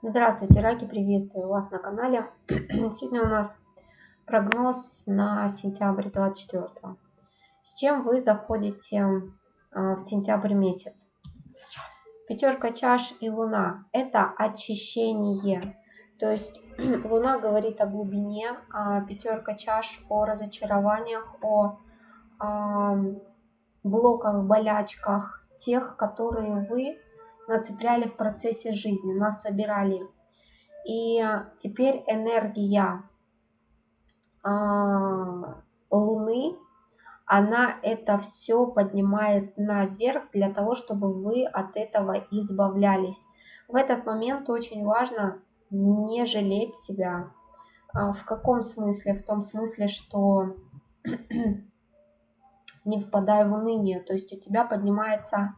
Здравствуйте, Раки, приветствую вас на канале. Сегодня у нас прогноз на сентябрь 24. С чем вы заходите в сентябрь месяц? Пятерка чаш и луна– это очищение. То есть луна говорит о глубине, а пятерка чаш о разочарованиях, о блоках, болячках, тех, которые вы нацепляли в процессе жизни, насобирали. И теперь энергия Луны, она это все поднимает наверх для того, чтобы вы от этого избавлялись. В этот момент очень важно не жалеть себя. В каком смысле? В том смысле, что не впадай в уныние. То есть у тебя поднимаются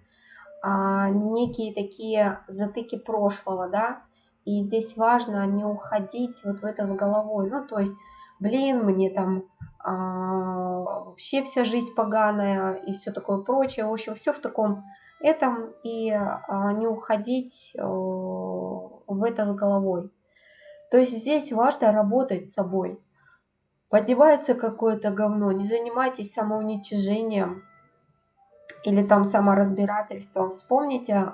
некие такие затыки прошлого, да, и здесь важно не уходить вот в это с головой. Ну, то есть, блин, мне там вообще вся жизнь поганая и все такое прочее. В общем, все в таком этом, и не уходить в это с головой. То есть здесь важно работать с собой. Поднимается какое-то говно, не занимайтесь самоуничижением или там саморазбирательством. Вспомните,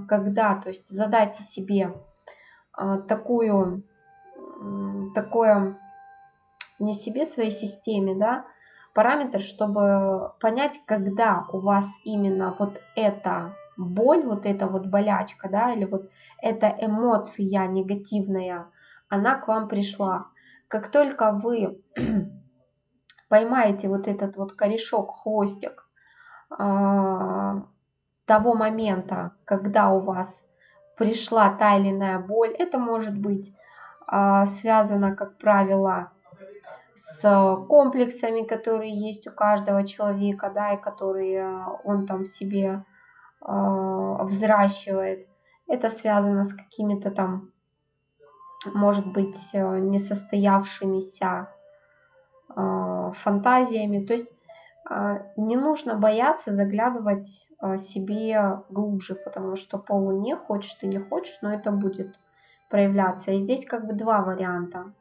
когда, то есть задайте себе такое не себе, своей системе, да, параметр, чтобы понять, когда у вас именно вот эта боль, вот эта вот болячка, да, или вот эта эмоция негативная, она к вам пришла. Как только вы поймаете вот этот вот корешок, хвостик того момента, когда у вас пришла та или иная боль, это может быть связано, как правило, с комплексами, которые есть у каждого человека, да, и которые он там в себе взращивает. Это связано с какими-то там, может быть, несостоявшимися фантазиями. То есть не нужно бояться заглядывать себе глубже, потому что по Луне, хочешь ты не хочешь, но это будет проявляться. И здесь как бы два варианта.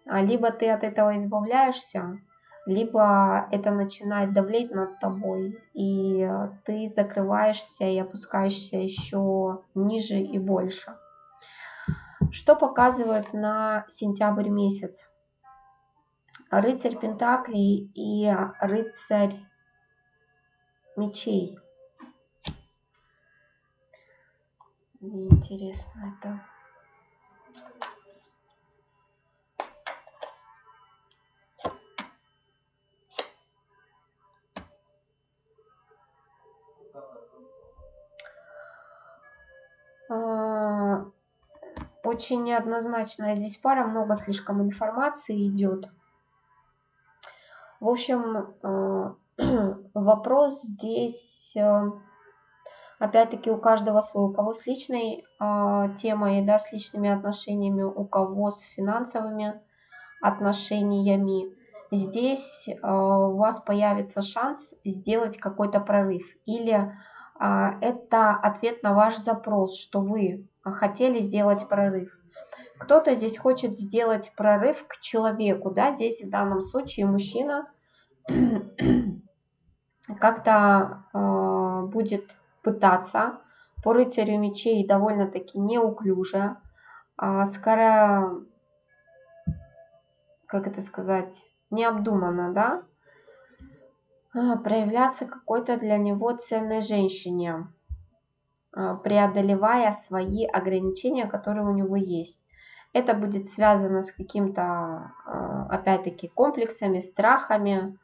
Либо ты от этого избавляешься, либо это начинает давлеть над тобой, и ты закрываешься и опускаешься еще ниже и больше. Что показывает на сентябрь месяц? Рыцарь Пентаклей и рыцарь мечей. Мне интересно это. Очень неоднозначная здесь пара, много слишком информации идет. В общем, вопрос здесь, опять-таки, у каждого свой. У кого с личной темой, да, с личными отношениями, у кого с финансовыми отношениями. Здесь у вас появится шанс сделать какой-то прорыв. Или это ответ на ваш запрос, что вы хотели сделать прорыв. Кто-то здесь хочет сделать прорыв к человеку, да, здесь в данном случае мужчина как-то будет пытаться по рыцарю мечей довольно-таки неуклюже, скорее, как это сказать, необдуманно, да, проявляться какой-то для него ценной женщине, преодолевая свои ограничения, которые у него есть. Это будет связано с каким-то, опять-таки, комплексами, страхами,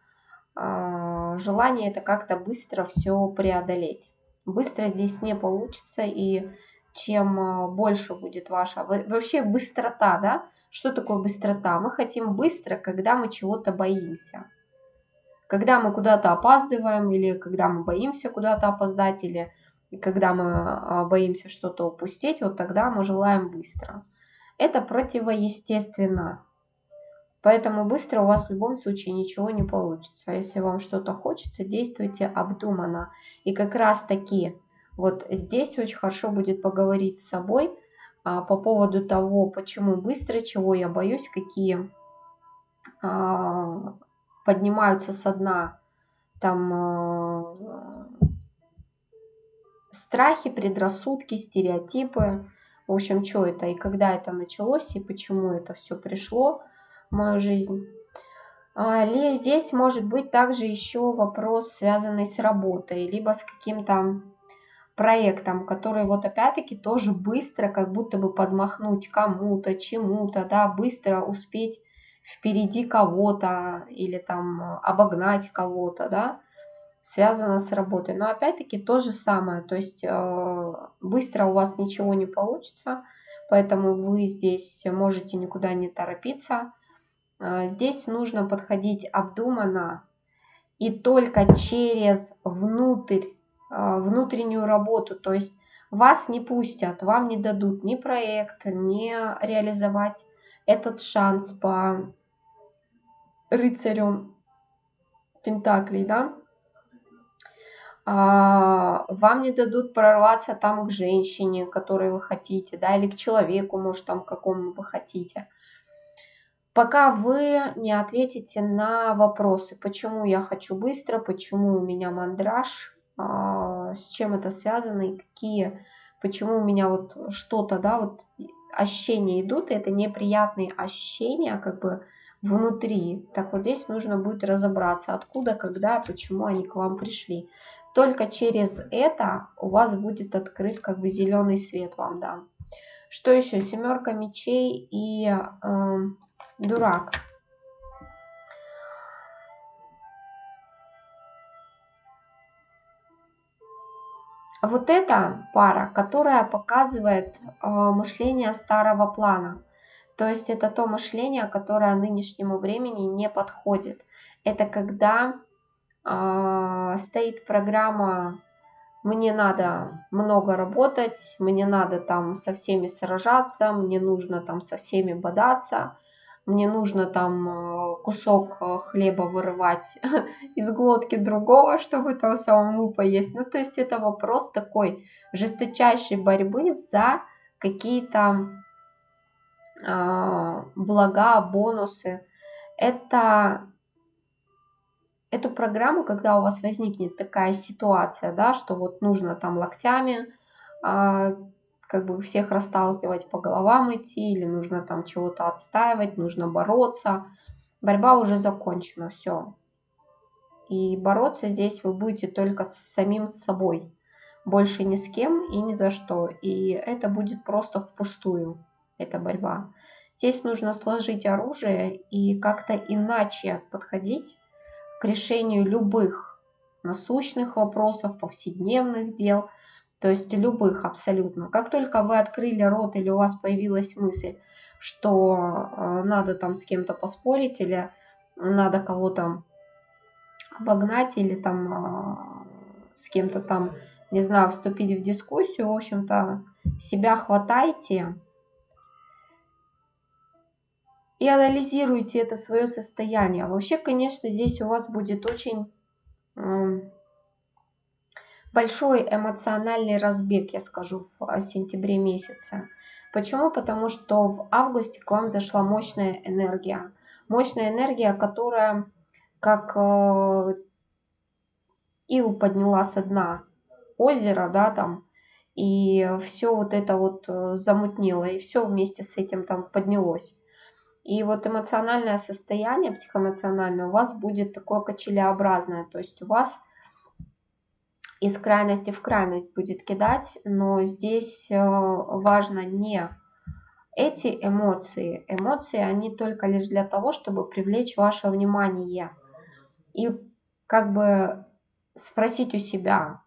желание это как-то быстро все преодолеть. Быстро здесь не получится, и чем больше будет ваша... Вообще быстрота, да? Что такое быстрота? Мы хотим быстро, когда мы чего-то боимся. Когда мы куда-то опаздываем, или когда мы боимся куда-то опоздать, или когда мы боимся что-то упустить, вот тогда мы желаем быстро. Это противоестественно. Поэтому быстро у вас в любом случае ничего не получится. Если вам что-то хочется, действуйте обдуманно. И как раз таки вот здесь очень хорошо будет поговорить с собой, по поводу того, почему быстро, чего я боюсь, какие поднимаются со дна там страхи, предрассудки, стереотипы. В общем, что это и когда это началось, и почему это все пришло в мою жизнь. Здесь может быть также еще вопрос, связанный с работой, либо с каким-то проектом, который вот опять-таки тоже быстро как будто бы подмахнуть кому-то, чему-то, да, быстро успеть впереди кого-то или там обогнать кого-то, да, связано с работой. Но опять-таки то же самое, то есть быстро у вас ничего не получится, поэтому вы здесь можете никуда не торопиться. Здесь нужно подходить обдуманно и только через внутреннюю работу, то есть вас не пустят, вам не дадут ни проект, ни реализовать этот шанс по рыцарю Пентаклей, да, вам не дадут прорваться там к женщине, которой вы хотите, да, или к человеку, может, там, какому вы хотите. Пока вы не ответите на вопросы, почему я хочу быстро, почему у меня мандраж, с чем это связано и почему у меня вот что-то, да, вот ощущения идут, и это неприятные ощущения как бы внутри. Так вот здесь нужно будет разобраться, откуда, когда, почему они к вам пришли. Только через это у вас будет открыт как бы зеленый свет вам, да. Что еще? Семерка мечей и дурак. Вот эта пара, которая показывает мышление старого плана. То есть это то мышление, которое нынешнему времени не подходит. Это когда стоит программа «мне надо много работать, мне надо там со всеми сражаться, мне нужно там со всеми бодаться, мне нужно там кусок хлеба вырывать из глотки другого, чтобы там самому поесть». Ну, то есть это вопрос такой жесточайшей борьбы за какие-то блага, бонусы. Это эту программу, когда у вас возникнет такая ситуация, да, что вот нужно там локтями как бы всех расталкивать, по головам идти, или нужно там чего-то отстаивать, нужно бороться. Борьба уже закончена, все. И бороться здесь вы будете только с самим собой. Больше ни с кем и ни за что. И это будет просто впустую, эта борьба. Здесь нужно сложить оружие и как-то иначе подходить к решению любых насущных вопросов, повседневных дел, то есть любых абсолютно. Как только вы открыли рот или у вас появилась мысль, что надо там с кем-то поспорить или надо кого-то обогнать или там с кем-то там, не знаю, вступить в дискуссию, в общем-то, себя хватайте и анализируйте это свое состояние. Вообще, конечно, здесь у вас будет очень большой эмоциональный разбег, я скажу, в сентябре месяце. Почему? Потому что в августе к вам зашла мощная энергия. Мощная энергия, которая как ил подняла со дна озера, да, там, и все вот это вот замутнило, и все вместе с этим там поднялось. И вот эмоциональное состояние, психоэмоциональное у вас будет такое качелеобразное, то есть у вас из крайности в крайность будет кидать, но здесь важно не эти эмоции. Эмоции, они только лишь для того, чтобы привлечь ваше внимание и как бы спросить у себя,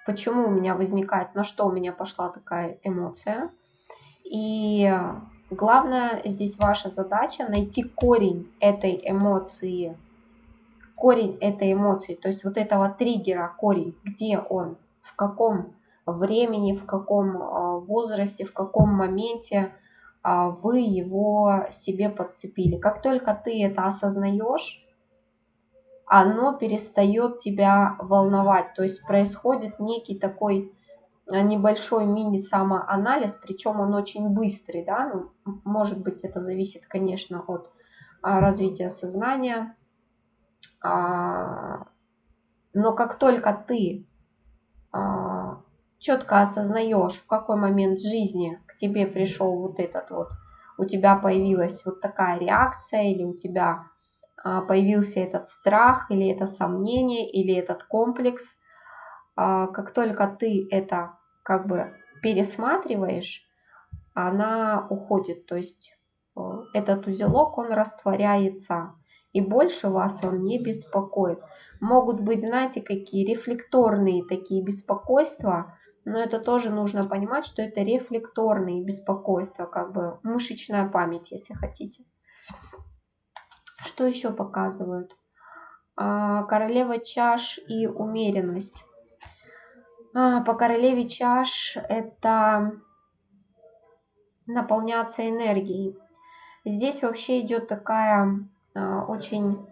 почему у меня возникает, на что у меня пошла такая эмоция. И главное здесь ваша задача найти корень этой эмоции, то есть вот этого триггера, корень, где он, в каком времени, в каком возрасте, в каком моменте вы его себе подцепили. Как только ты это осознаешь, оно перестает тебя волновать, то есть происходит некий такой небольшой мини-самоанализ, причем он очень быстрый, да, ну, может быть, это зависит, конечно, от развития сознания, но как только ты четко осознаешь, в какой момент жизни к тебе пришел вот этот вот, у тебя появилась вот такая реакция, или у тебя появился этот страх, или это сомнение, или этот комплекс, как только ты это как бы пересматриваешь, она уходит, то есть этот узелок, он растворяется, и больше вас он не беспокоит. Могут быть, знаете, какие рефлекторные такие беспокойства, но это тоже нужно понимать, что это рефлекторные беспокойства, как бы мышечная память, если хотите. Что еще показывают? Королева чаш и умеренность. По королеве чаш это наполняться энергией. Здесь вообще идет такая очень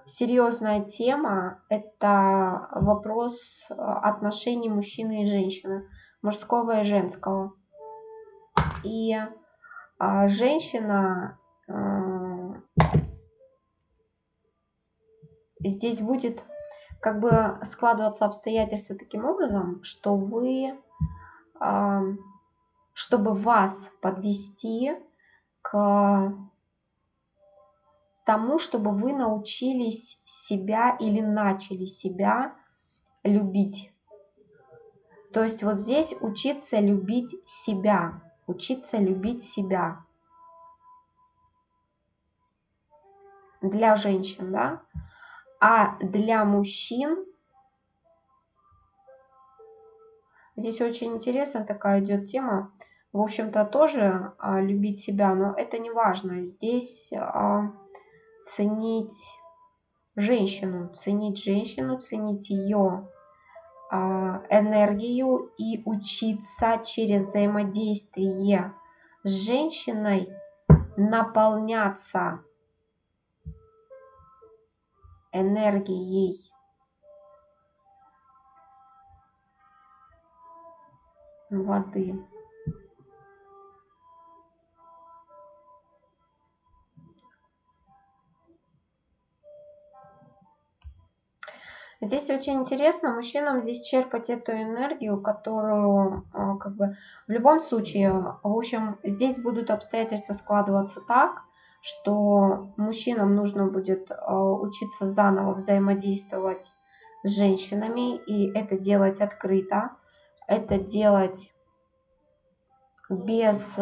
серьезная тема. Это вопрос отношений мужчины и женщины, мужского и женского. И женщина здесь будет как бы складываться обстоятельства таким образом, что вы, чтобы вас подвести к тому, чтобы вы научились себя или начали себя любить. То есть вот здесь учиться любить себя, учиться любить себя. Для женщин, да? А для мужчин здесь очень интересная такая идет тема. В общем-то, тоже любить себя, но это не важно. Здесь ценить женщину, ценить ее энергию и учиться через взаимодействие с женщиной наполняться энергией воды. Здесь очень интересно мужчинам здесь черпать эту энергию, которую как бы в любом случае, в общем, здесь будут обстоятельства складываться так, что мужчинам нужно будет учиться заново взаимодействовать с женщинами, и это делать открыто, это делать без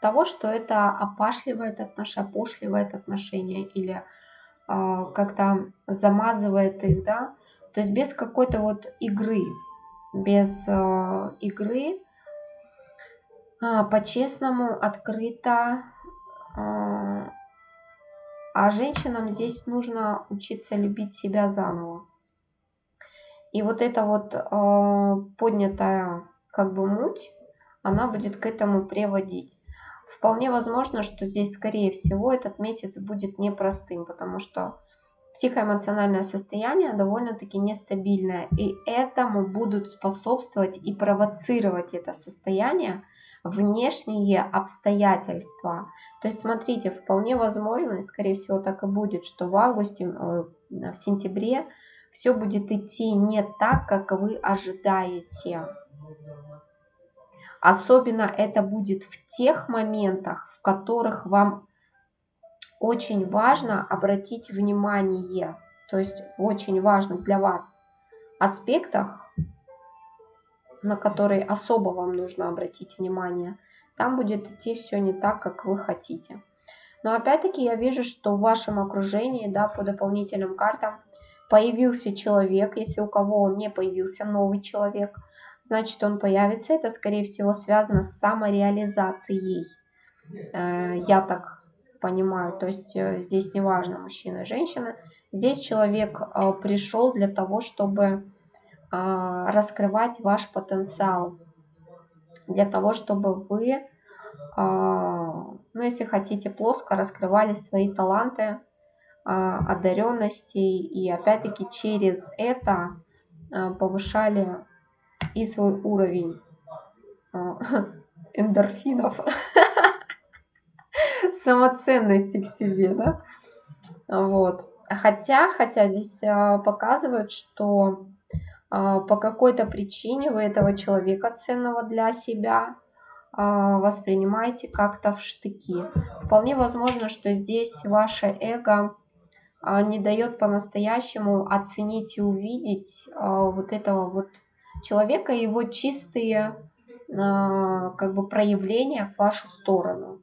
того, что это опашливает отношения или как-то замазывает их, да, то есть без какой-то вот игры, без игры, по-честному, открыто. А женщинам здесь нужно учиться любить себя заново. И вот эта вот поднятая как бы муть, она будет к этому приводить. Вполне возможно, что здесь, скорее всего, этот месяц будет непростым, потому что психоэмоциональное состояние довольно-таки нестабильное. И этому будут способствовать и провоцировать это состояние внешние обстоятельства. То есть, смотрите, вполне возможно, и скорее всего так и будет, что в августе, в сентябре все будет идти не так, как вы ожидаете. Особенно это будет в тех моментах, в которых вам очень важно обратить внимание, то есть в очень важных для вас аспектах, на которые особо вам нужно обратить внимание, там будет идти все не так, как вы хотите. Но опять-таки я вижу, что в вашем окружении, да, по дополнительным картам появился человек. Если у кого он не появился новый человек, значит он появится. Это, скорее всего, связано с самореализацией. Я так понимаю. То есть здесь не важно, мужчина, женщина. Здесь человек пришел для того, чтобы раскрывать ваш потенциал. Для того, чтобы вы, ну, если хотите, плоско раскрывали свои таланты, одаренностей, и опять-таки через это повышали и свой уровень эндорфинов, самоценности к себе, да? Вот. Хотя здесь показывают, что по какой-то причине вы этого человека ценного для себя воспринимаете как-то в штыки. Вполне возможно, что здесь ваше эго не дает по-настоящему оценить и увидеть вот этого вот человека, его чистые как бы проявления в вашу сторону.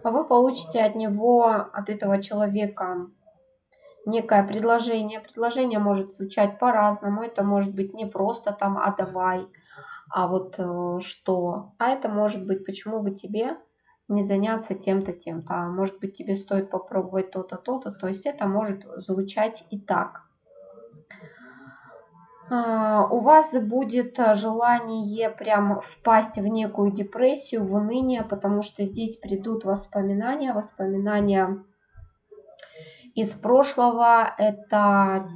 Вы получите от него, от этого человека, некое предложение. Предложение может звучать по-разному. Это может быть не просто там «а давай», а вот что. А это может быть «почему бы тебе не заняться тем-то, тем-то». А может быть, тебе стоит попробовать то-то, то-то. То есть это может звучать и так. У вас будет желание прям впасть в некую депрессию, в уныние, потому что здесь придут воспоминания из прошлого. Это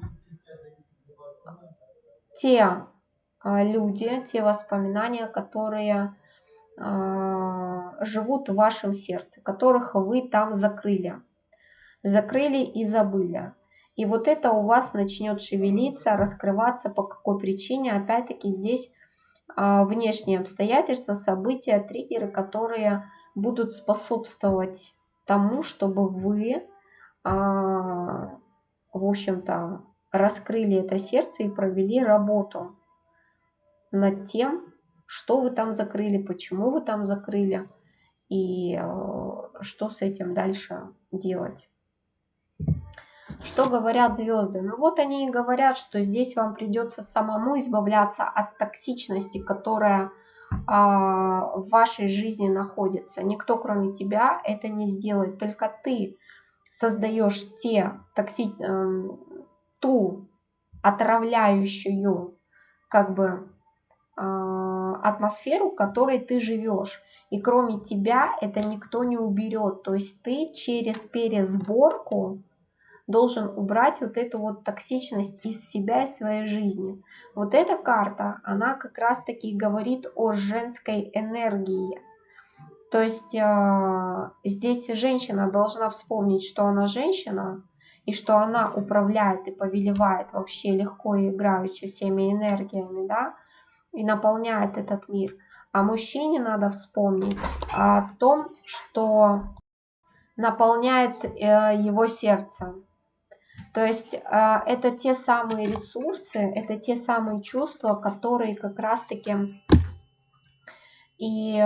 те люди, те воспоминания, которые живут в вашем сердце, которых вы там закрыли и забыли. И вот это у вас начнет шевелиться, раскрываться. По какой причине? Опять-таки здесь внешние обстоятельства, события, триггеры, которые будут способствовать тому, чтобы вы, в общем-то, раскрыли это сердце и провели работу над тем, что вы там закрыли, почему вы там закрыли и что с этим дальше делать. Что говорят звезды? Ну вот они и говорят, что здесь вам придется самому избавляться от токсичности, которая в вашей жизни находится. Никто, кроме тебя, это не сделает. Только ты создаешь ту отравляющую как бы атмосферу, в которой ты живешь. И кроме тебя это никто не уберет. То есть ты через пересборку должен убрать вот эту вот токсичность из себя и своей жизни. Вот эта карта, она как раз-таки говорит о женской энергии. То есть здесь женщина должна вспомнить, что она женщина, и что она управляет и повелевает вообще легко и играючи всеми энергиями, да, и наполняет этот мир. А мужчине надо вспомнить о том, что наполняет его сердце. То есть это те самые ресурсы, это те самые чувства, которые как раз-таки и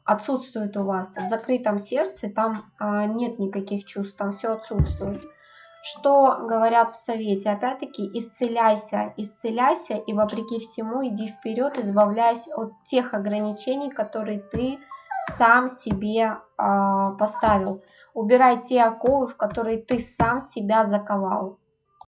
отсутствуют у вас. В закрытом сердце там нет никаких чувств, там все отсутствует. Что говорят в совете? Опять-таки, исцеляйся и вопреки всему иди вперед, избавляясь от тех ограничений, которые ты сам себе поставил. Убирай те оковы, в которые ты сам себя заковал.